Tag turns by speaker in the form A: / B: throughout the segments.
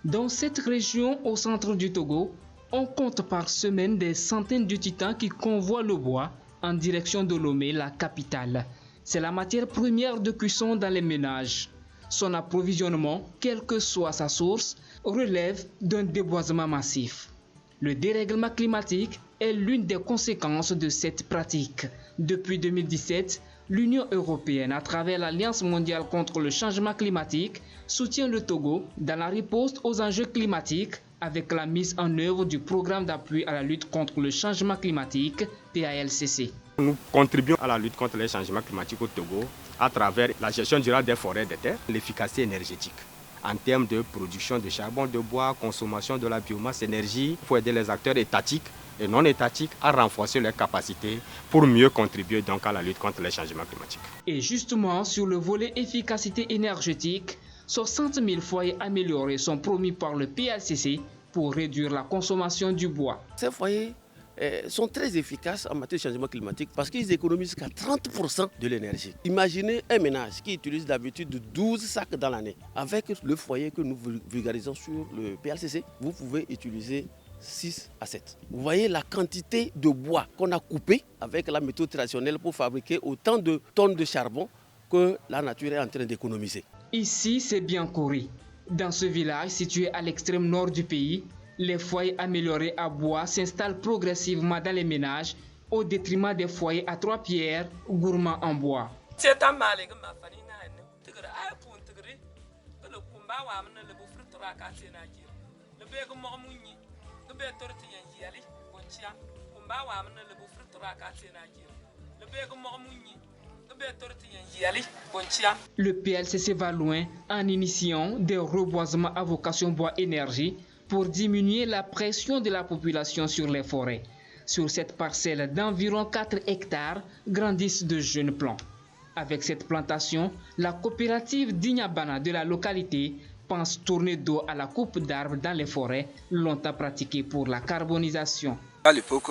A: Dans cette région au centre du Togo, on compte par semaine des centaines de titans qui convoient le bois en direction de Lomé, la capitale. C'est la matière première de cuisson dans les ménages. Son approvisionnement, quelle que soit sa source, relève d'un déboisement massif. Le dérèglement climatique est l'une des conséquences de cette pratique. Depuis 2017, l'Union européenne, à travers l'Alliance mondiale contre le changement climatique, soutient le Togo dans la riposte aux enjeux climatiques avec la mise en œuvre du programme d'appui à la lutte contre le changement climatique, PALCC.
B: Nous contribuons à la lutte contre les changements climatiques au Togo à travers la gestion durable des forêts et des terres, l'efficacité énergétique. En termes de production de charbon, de bois, consommation de la biomasse, énergie, il faut aider les acteurs étatiques et non étatiques à renforcer leurs capacités pour mieux contribuer donc à la lutte contre les changements climatiques.
A: Et justement, sur le volet efficacité énergétique, 60 000 foyers améliorés sont promis par le PALCC pour réduire la consommation du bois.
C: Ces foyers sont très efficaces en matière de changement climatique parce qu'ils économisent jusqu'à 30% de l'énergie. Imaginez un ménage qui utilise d'habitude 12 sacs dans l'année. Avec le foyer que nous vulgarisons sur le PALCC, vous pouvez utiliser 6 à 7. Vous voyez la quantité de bois qu'on a coupé avec la méthode traditionnelle pour fabriquer autant de tonnes de charbon que la nature est en train d'économiser.
A: Ici, c'est bien Kori. Dans ce village situé à l'extrême nord du pays, les foyers améliorés à bois s'installent progressivement dans les ménages au détriment des foyers à 3 pierres gourmands en bois. Le PALCC va loin en initiant des reboisements à vocation bois-énergie pour diminuer la pression de la population sur les forêts. Sur cette parcelle d'environ 4 hectares grandissent de jeunes plants. Avec cette plantation, la coopérative d'Ignabana de la localité pense tourner dos à la coupe d'arbres dans les forêts, longtemps pratiquée pour la carbonisation.
D: À l'époque,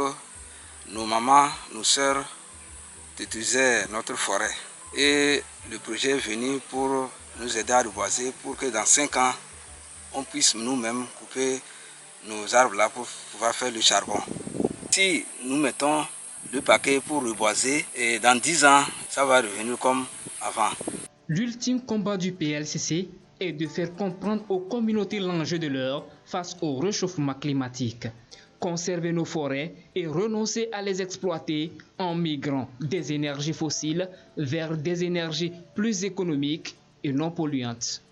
D: nos mamans, nos sœurs utilisaient notre forêt. Et le projet est venu pour nous aider à reboiser pour que dans 5 ans, on puisse nous-mêmes couper nos arbres là pour pouvoir faire le charbon. Si nous mettons le paquet pour reboiser, et dans 10 ans, ça va revenir comme avant.
A: L'ultime combat du PALCC est de faire comprendre aux communautés l'enjeu de l'heure face au réchauffement climatique. Conserver nos forêts et renoncer à les exploiter en migrant des énergies fossiles vers des énergies plus économiques et non polluantes.